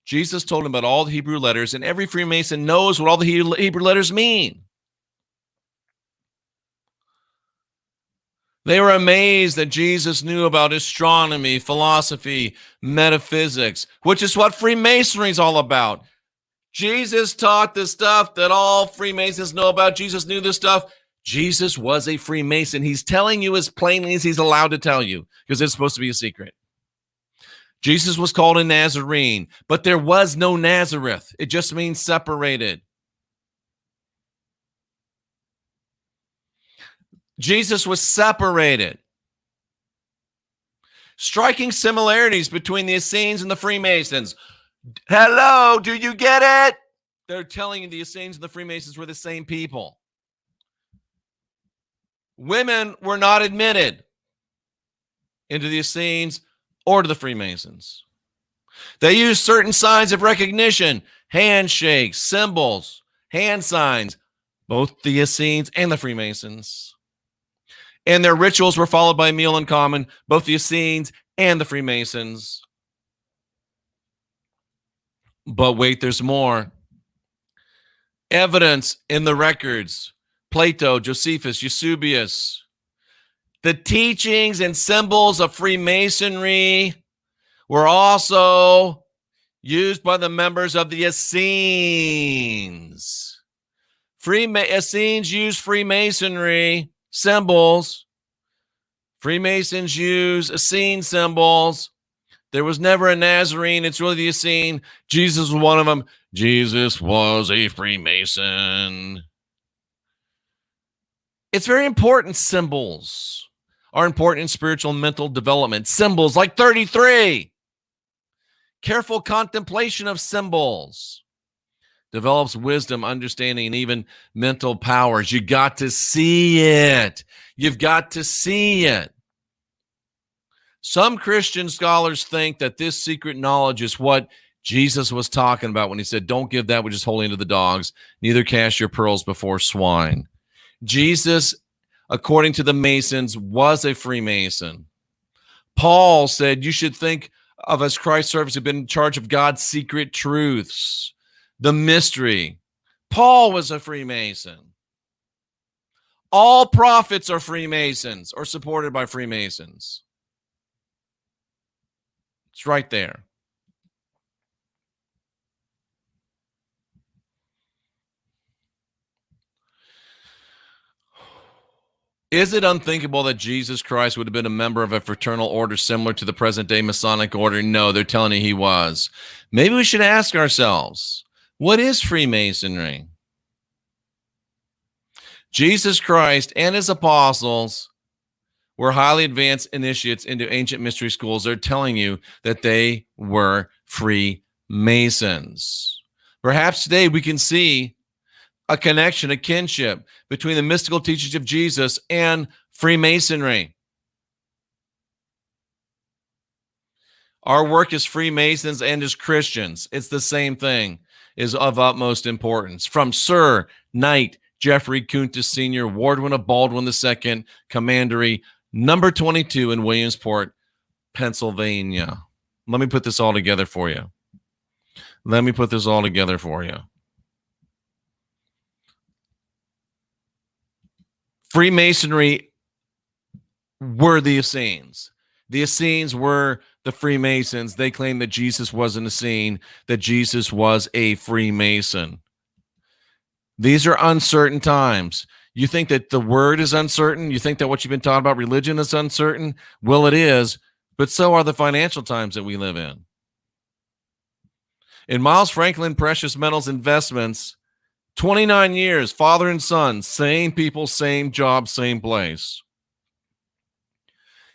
S1: Jesus told him about all the Hebrew letters, and every Freemason knows what all the Hebrew letters mean. They were amazed that Jesus knew about astronomy, philosophy, metaphysics, which is what Freemasonry is all about. Jesus taught the stuff that all Freemasons know about. Jesus knew this stuff. Jesus was a Freemason. He's telling you as plainly as he's allowed to tell you, because it's supposed to be a secret. Jesus was called a Nazarene, but there was no Nazareth. It just means separated. Jesus was separated. Striking similarities between the Essenes and the Freemasons. Hello, do you get it? They're telling you the Essenes and the Freemasons were the same people. Women were not admitted into the Essenes or to the Freemasons. They used certain signs of recognition, handshakes, symbols, hand signs, both the Essenes and the Freemasons. And their rituals were followed by a meal in common, both the Essenes and the Freemasons. But wait, there's more. Evidence in the records. Plato, Josephus, Eusebius. The teachings and symbols of Freemasonry were also used by the members of the Essenes. Essenes used Freemasonry symbols. Freemasons use Essene symbols. There was never a Nazarene. It's really the Essene. Jesus was one of them. Jesus was a Freemason. It's very important. Symbols are important in spiritual and mental development. Symbols like 33. Careful contemplation of symbols develops wisdom, understanding, and even mental powers. You got to see it. You've got to see it. Some Christian scholars think that this secret knowledge is what Jesus was talking about when he said, don't give that which is holy unto the dogs, neither cast your pearls before swine. Jesus, according to the Masons, was a Freemason. Paul said you should think of as Christ's servants who've been in charge of God's secret truths, the mystery. Paul was a Freemason. All prophets are Freemasons or supported by Freemasons. It's right there. Is it unthinkable that Jesus Christ would have been a member of a fraternal order similar to the present-day Masonic order? No, they're telling you he was. Maybe we should ask ourselves, what is Freemasonry? Jesus Christ and his apostles were highly advanced initiates into ancient mystery schools. They're telling you that they were Freemasons. Perhaps today we can see a connection, a kinship between the mystical teachings of Jesus and Freemasonry. Our work as Freemasons and as Christians, it's the same thing, is of utmost importance. From Sir Knight Jeffrey Kuntis Sr., Wardwin of Baldwin II, Commandery, number 22 in Williamsport, Pennsylvania. Let me put this all together for you. Freemasonry were the Essenes. The Essenes were the Freemasons. They claimed that Jesus wasn't a Essene, that Jesus was a Freemason. These are uncertain times. You think that the word is uncertain? You think that what you've been taught about religion is uncertain? Well, it is, but so are the financial times that we live in. In Miles Franklin Precious Metals Investments, 29 years, father and son, same people, same job, same place.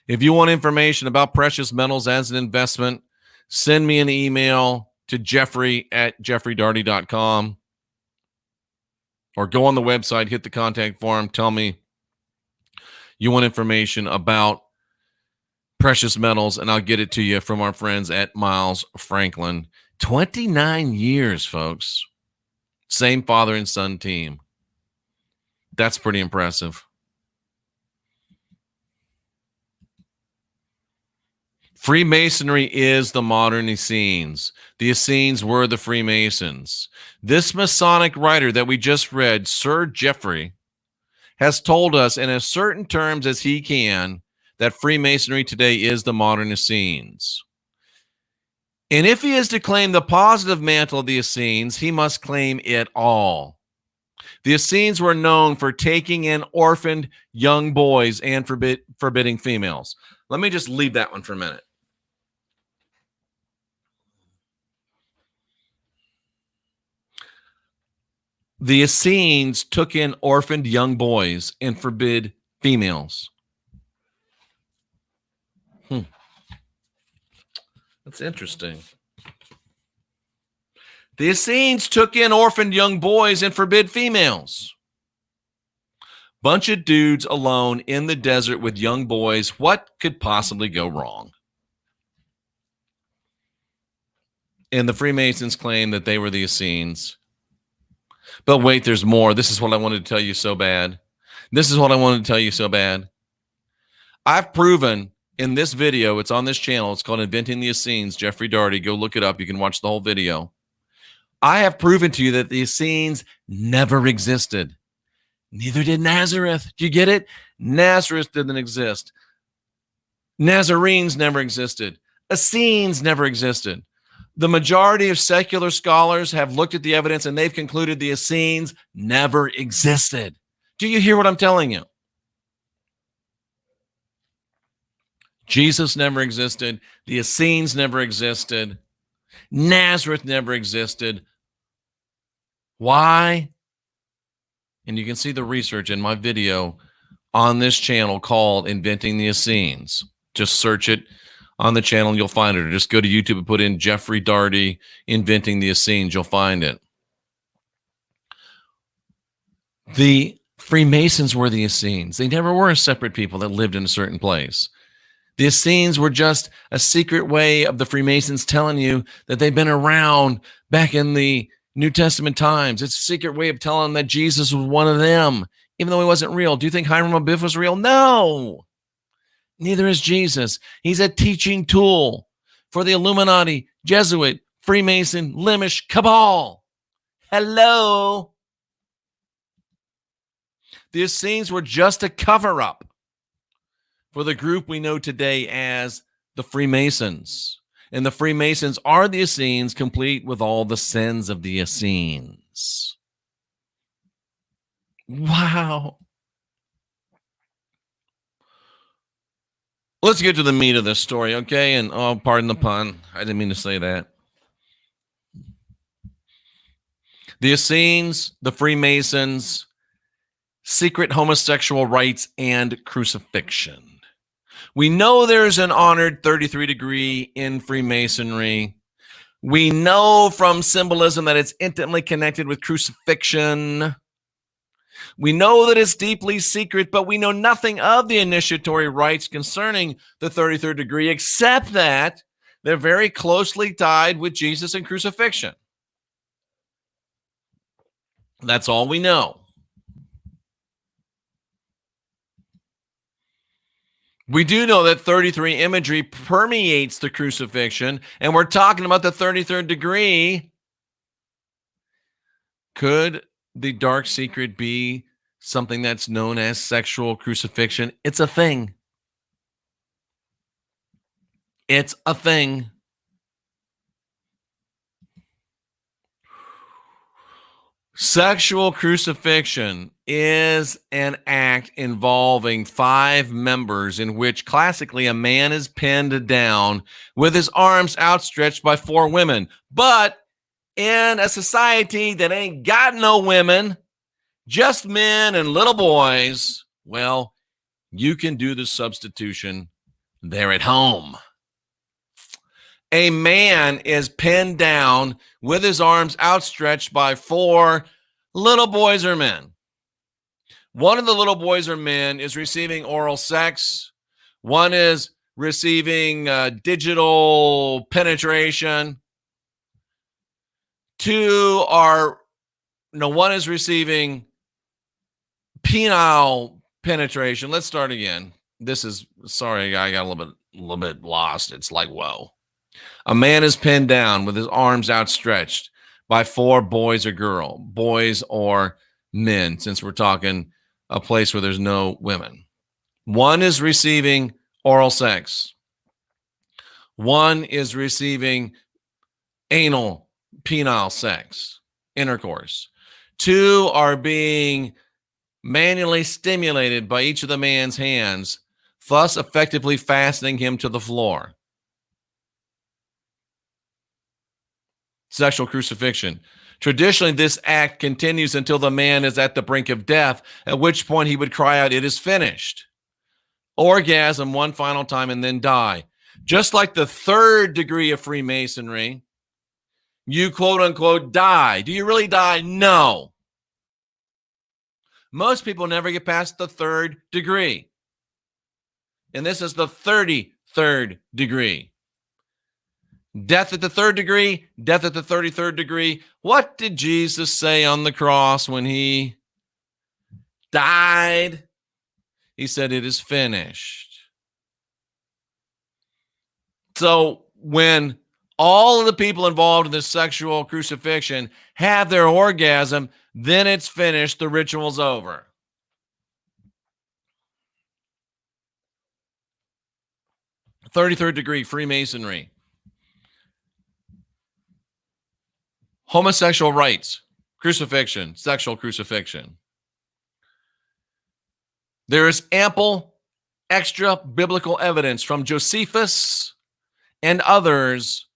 S1: If you want information about precious metals as an investment, send me an email to jeffrey@jeffreydaugherty.com or go on the website, hit the contact form, tell me you want information about precious metals, and I'll get it to you from our friends at Miles Franklin. 29 years, folks. Same father and son team. That's pretty impressive. Freemasonry is the modern Essenes. The Essenes were the Freemasons. This Masonic writer that we just read, Sir Jeffrey, has told us in as certain terms as he can that Freemasonry today is the modern Essenes. And if he is to claim the positive mantle of the Essenes, he must claim it all. The Essenes were known for taking in orphaned young boys and forbidding females. Let me just leave that one for a minute. The Essenes took in orphaned young boys and forbid females. That's interesting. The Essenes took in orphaned young boys and forbid females. Bunch of dudes alone in the desert with young boys. What could possibly go wrong? And the Freemasons claim that they were the Essenes. But wait, there's more. This is what I wanted to tell you so bad. I've proven in this video, it's on this channel, it's called Inventing the Essenes, Jeffrey Daugherty. Go look it up. You can watch the whole video. I have proven to you that the Essenes never existed. Neither did Nazareth. Do you get it? Nazareth didn't exist. Nazarenes never existed. Essenes never existed. The majority of secular scholars have looked at the evidence and they've concluded the Essenes never existed. Do you hear what I'm telling you? Jesus never existed. The Essenes never existed. Nazareth never existed. Why? And you can see the research in my video on this channel called Inventing the Essenes. Just search it on the channel and you'll find it. Or just go to YouTube and put in Jeffrey Daugherty Inventing the Essenes. You'll find it. The Freemasons were the Essenes. They never were a separate people that lived in a certain place. The Essenes were just a secret way of the Freemasons telling you that they've been around back in the New Testament times. It's a secret way of telling them that Jesus was one of them, even though he wasn't real. Do you think Hiram Abiff was real? No. Neither is Jesus. He's a teaching tool for the Illuminati, Jesuit, Freemason, LEMISH, cabal. Hello. The Essenes were just a cover-up for the group we know today as the Freemasons. And the Freemasons are the Essenes, complete with all the sins of the Essenes. Wow. Let's get to the meat of this story, okay? And oh, pardon the pun. I didn't mean to say that. The Essenes, the Freemasons, secret homosexual rites, and crucifixion. We know there's an honored 33 degree in Freemasonry. We know from symbolism that it's intimately connected with crucifixion. We know that it's deeply secret, but we know nothing of the initiatory rites concerning the 33rd degree, except that they're very closely tied with Jesus and crucifixion. That's all we know. We do know that 33 imagery permeates the crucifixion, and we're talking about the 33rd degree. Could the dark secret be something that's known as sexual crucifixion. It's a thing. It's a thing. Sexual crucifixion is an act involving 5 members in which classically a man is pinned down with his arms outstretched by 4 women. But in a society that ain't got no women, just men and little boys, well, you can do the substitution there at home. A man is pinned down with his arms outstretched by 4 little boys or men. One of the little boys or men is receiving oral sex. One is receiving digital penetration. One is receiving penile penetration. Let's start again. Sorry, I got a little bit lost. It's like, whoa. A man is pinned down with his arms outstretched by 4 boys or men, since we're talking a place where there's no women. One is receiving oral sex. One is receiving penile sex, intercourse. 2 are being manually stimulated by each of the man's hands, thus effectively fastening him to the floor. Sexual crucifixion. Traditionally, this act continues until the man is at the brink of death, at which point he would cry out, "It is finished." Orgasm one final time and then die. Just like the 3rd degree of Freemasonry, you quote unquote die. Do you really die? No. Most people never get past the 3rd degree. And this is the 33rd degree. Death at the 3rd degree, death at the 33rd degree. What did Jesus say on the cross when he died? He said, "It is finished." So when all of the people involved in this sexual crucifixion have their orgasm, then it's finished. The ritual's over. – 33rd degree Freemasonry. Homosexual rights, crucifixion, sexual crucifixion. There is ample extra biblical evidence from Josephus and others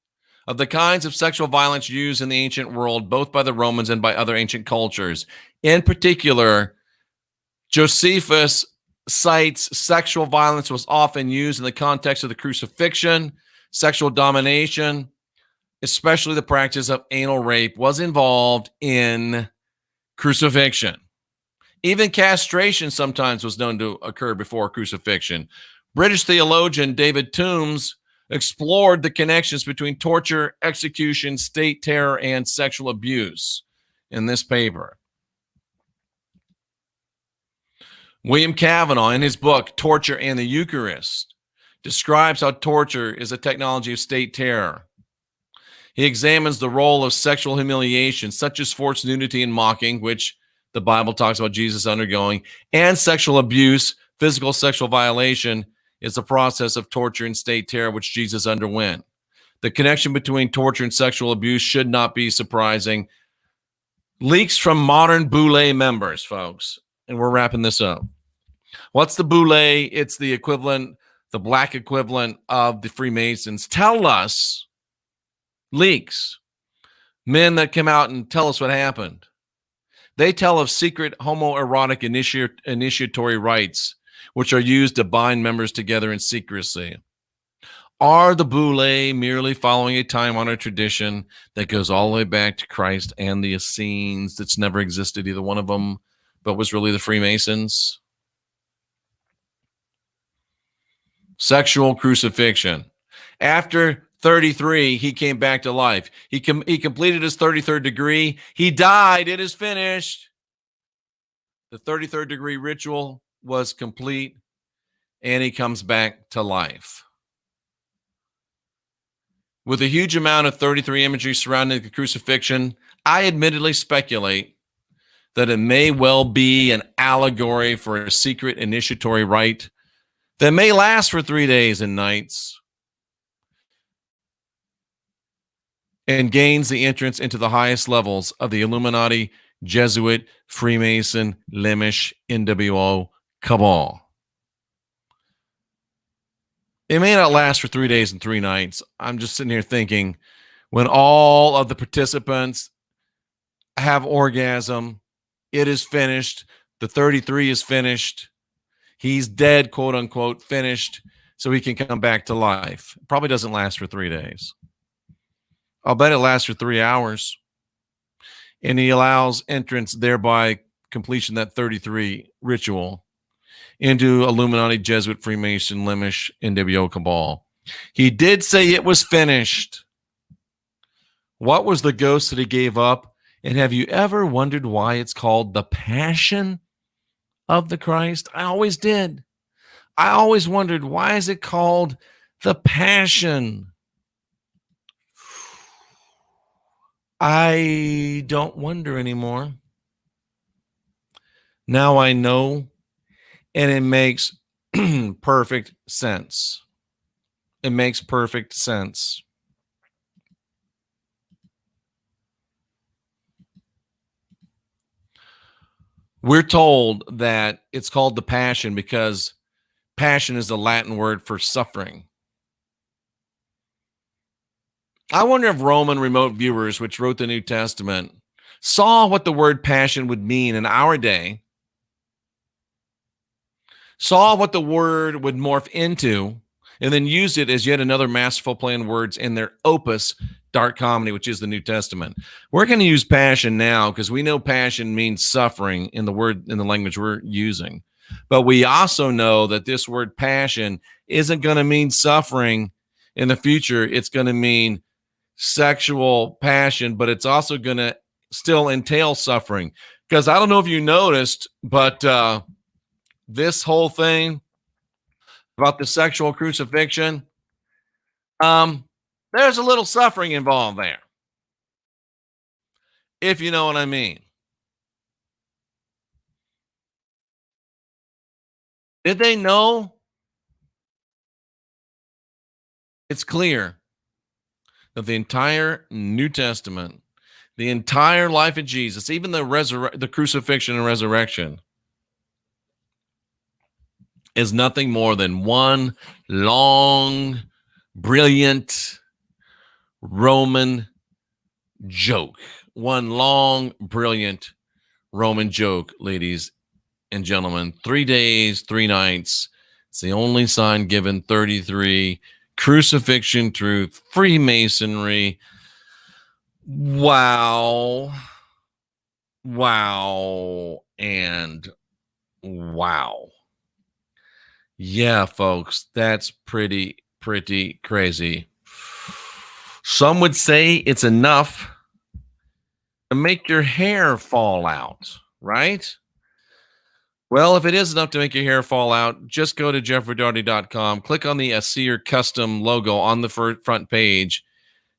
S1: of the kinds of sexual violence used in the ancient world, both by the Romans and by other ancient cultures. In particular, Josephus cites sexual violence was often used in the context of the crucifixion. Sexual domination, especially the practice of anal rape, was involved in crucifixion. Even castration sometimes was known to occur before crucifixion. British theologian David Toombs explored the connections between torture, execution, state terror, and sexual abuse in this paper. William Cavanaugh, in his book, Torture and the Eucharist, describes how torture is a technology of state terror. He examines the role of sexual humiliation, such as forced nudity and mocking, which the Bible talks about Jesus undergoing, and sexual abuse. Physical sexual violation is a process of torture and state terror, which Jesus underwent. The connection between torture and sexual abuse should not be surprising. Leaks from modern B-BLE members, folks, and we're wrapping this up. What's the B-BLE? It's the equivalent, the black equivalent of the Freemasons. Tell us, leaks, men that come out and tell us what happened. They tell of secret homoerotic initiatory rites, which are used to bind members together in secrecy. Are the B-BLE merely following a time-honored tradition that goes all the way back to Christ and the Essenes that's never existed, either one of them, but was really the Freemasons? Sexual crucifixion. After 33, he came back to life. He completed his 33rd degree. He died. It is finished. The 33rd degree ritual was complete, and he comes back to life. With a huge amount of 33 imagery surrounding the crucifixion, I admittedly speculate that it may well be an allegory for a secret initiatory rite that may last for 3 days and nights and gains the entrance into the highest levels of the Illuminati, Jesuit, Freemason, LEMISH, NWO cabal. It may not last for 3 days and 3 nights. I'm just sitting here thinking, when all of the participants have orgasm, it is finished. The 33 is finished. He's dead, quote unquote, finished, so he can come back to life. Probably doesn't last for 3 days. I'll bet it lasts for 3 hours. And he allows entrance, thereby completion that 33 ritual into Illuminati, Jesuit, Freemason, LEMISH, NWO cabal. He did say it was finished. What was the ghost that he gave up? And have you ever wondered why it's called the Passion of the Christ? I always did. I always wondered, why is it called the Passion? I don't wonder anymore. Now I know, and it makes perfect sense. It makes perfect sense. We're told that it's called the Passion because passion is the Latin word for suffering. I wonder if Roman remote viewers, which wrote the New Testament, saw what the word passion would mean in our day, saw what the word would morph into, and then used it as yet another masterful play on words in their opus, dark comedy, which is the New Testament. We're going to use passion now because we know passion means suffering in the language we're using. But we also know that this word passion isn't going to mean suffering in the future. It's going to mean sexual passion, but it's also going to still entail suffering. Because I don't know if you noticed, but this whole thing about the sexual crucifixion, there's a little suffering involved there, if you know what I mean. Did they know? It's clear that the entire New Testament, the entire life of Jesus, even the crucifixion and resurrection, is nothing more than one long, brilliant Roman joke. One long, brilliant Roman joke, ladies and gentlemen. 3 days, 3 nights. It's the only sign given. 33. Crucifixion truth. Freemasonry. Wow. Wow. And wow. Yeah, folks, that's pretty crazy. Some would say it's enough to make your hair fall out, right? Well, if it is enough to make your hair fall out, just go to jeffreydaugherty.com, click on the SEER custom logo on the front page,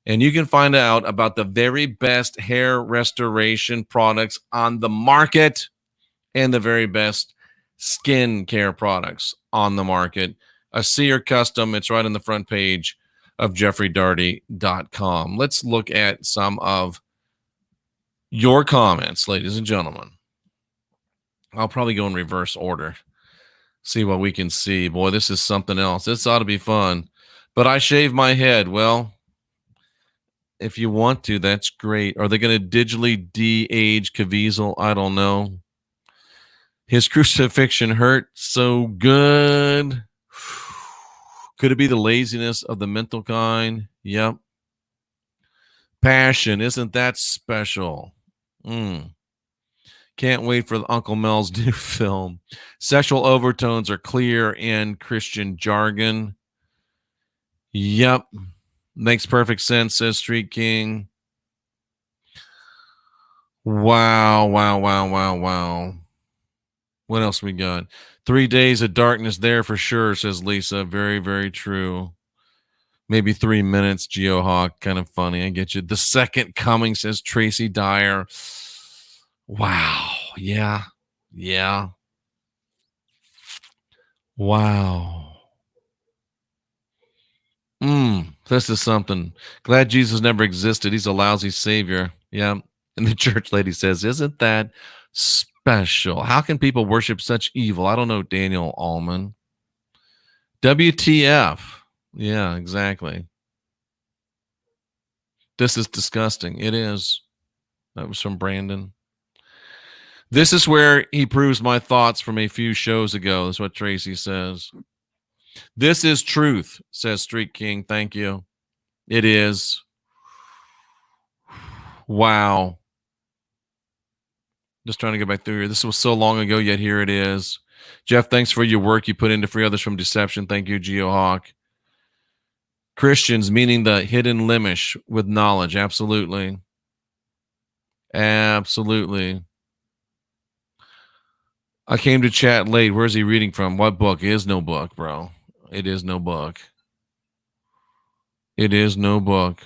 S1: and you can find out about the very best hair restoration products on the market and the very best skin care products on the market. A SEER custom, it's right on the front page of jeffreydaugherty.com. Let's look at some of your comments, ladies and gentlemen. I'll probably go in reverse order, see what we can see. Boy, this is something else. This ought to be fun. But I shave my head. Well, if you want to, that's great. Are they going to digitally de-age Caviezel? I don't know. His crucifixion hurt so good. Could it be the laziness of the mental kind? Yep. Passion, isn't that special? Can't wait for Uncle Mel's new film. Sexual overtones are clear in Christian jargon. Yep. Makes perfect sense, says Street King. Wow. What else we got? 3 days of darkness there for sure, says Lisa. Very true. Maybe 3 minutes, GeoHawk. Kind of funny. I get you. The second coming, says Tracy Dyer. Wow. Yeah. Yeah. Wow. This is something. Glad Jesus never existed. He's a lousy savior. Yeah. And the church lady says, isn't that special? How can people worship such evil? I don't know, Daniel Allman. WTF. Yeah, exactly. This is disgusting. It is. That was from Brandon. This is where he proves my thoughts from a few shows ago. That's what Tracy says. This is truth, says Street King. Thank you. It is. Wow. Just trying to get back through here. This was so long ago, yet here it is. Jeff, thanks for your work you put in to free others from deception. Thank you, GeoHawk. Christians, meaning the hidden LEMISH with knowledge. Absolutely. Absolutely. I came to chat late. Where's he reading from? What book? It is no book, bro. It is no book. It is no book.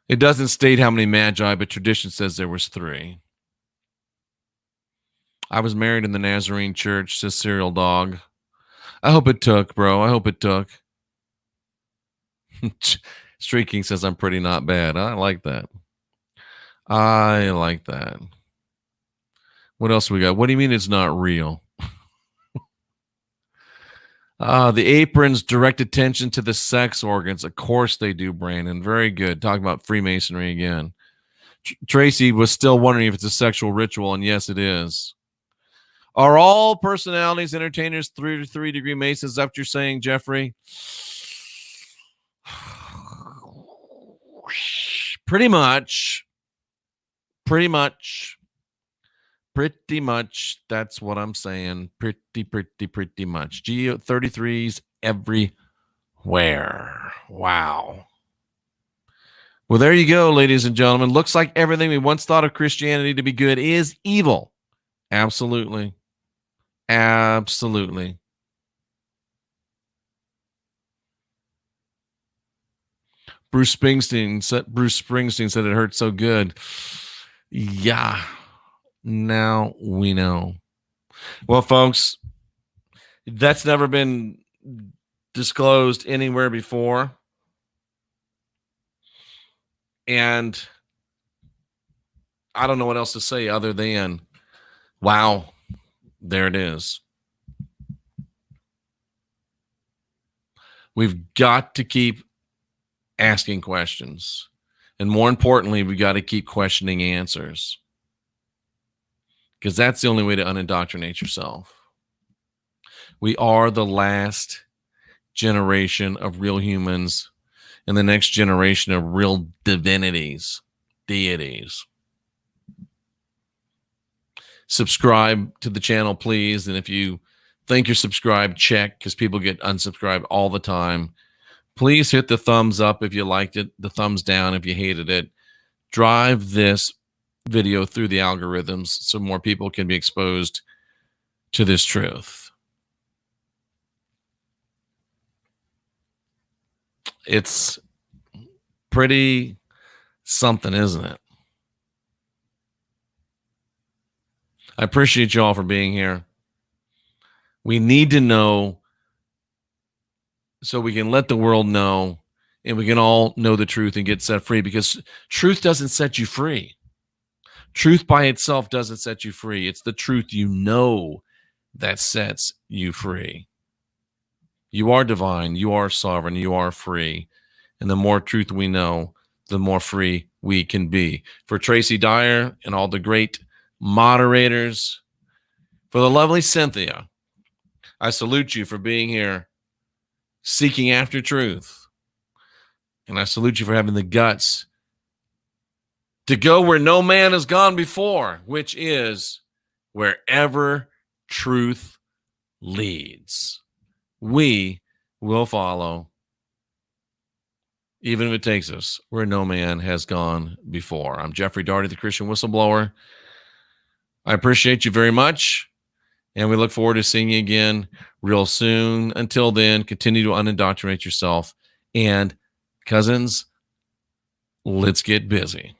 S1: It doesn't state how many magi, but tradition says there was 3. I was married in the Nazarene church, says Serial Dog. I hope it took, bro. I hope it took. Street King says I'm pretty not bad. I like that. I like that. What else we got? What do you mean it's not real? The aprons direct attention to the sex organs. Of course they do, Brandon. Very good. Talking about Freemasonry again. Tracy was still wondering if it's a sexual ritual, and yes, it is. Are all personalities entertainers 3-degree Masons? Is that what you're saying, Jeffrey? Pretty much. Pretty much. Pretty much. That's what I'm saying. Pretty much. G33s everywhere. Wow. Well, there you go, ladies and gentlemen. Looks like everything we once thought of Christianity to be good is evil. Absolutely. Absolutely. Bruce Springsteen said it hurt so good. Yeah. Now we know. Well, folks, that's never been disclosed anywhere before. And I don't know what else to say other than, wow, there it is. We've got to keep asking questions. And more importantly, we got to keep questioning answers. Because that's the only way to unindoctrinate yourself. We are the last generation of real humans and the next generation of real divinities, deities. Subscribe to the channel, please. And if you think you're subscribed, check, because people get unsubscribed all the time. Please hit the thumbs up if you liked it, the thumbs down if you hated it. Drive this video through the algorithms so more people can be exposed to this truth. It's pretty something, isn't it? I appreciate you all for being here. We need to know so we can let the world know and we can all know the truth and get set free, because truth doesn't set you free. Truth by itself doesn't set you free. It's the truth you know that sets you free. You are divine. You are sovereign. You are free. And the more truth we know, the more free we can be. For Tracy Dyer and all the great moderators, for the lovely Cynthia, I salute you for being here, seeking after truth. And I salute you for having the guts to go where no man has gone before, which is wherever truth leads. We will follow, even if it takes us where no man has gone before. I'm Jeffrey Daugherty, the Christian Whistleblower. I appreciate you very much, and we look forward to seeing you again real soon. Until then, continue to unindoctrinate yourself. And cousins, let's get busy.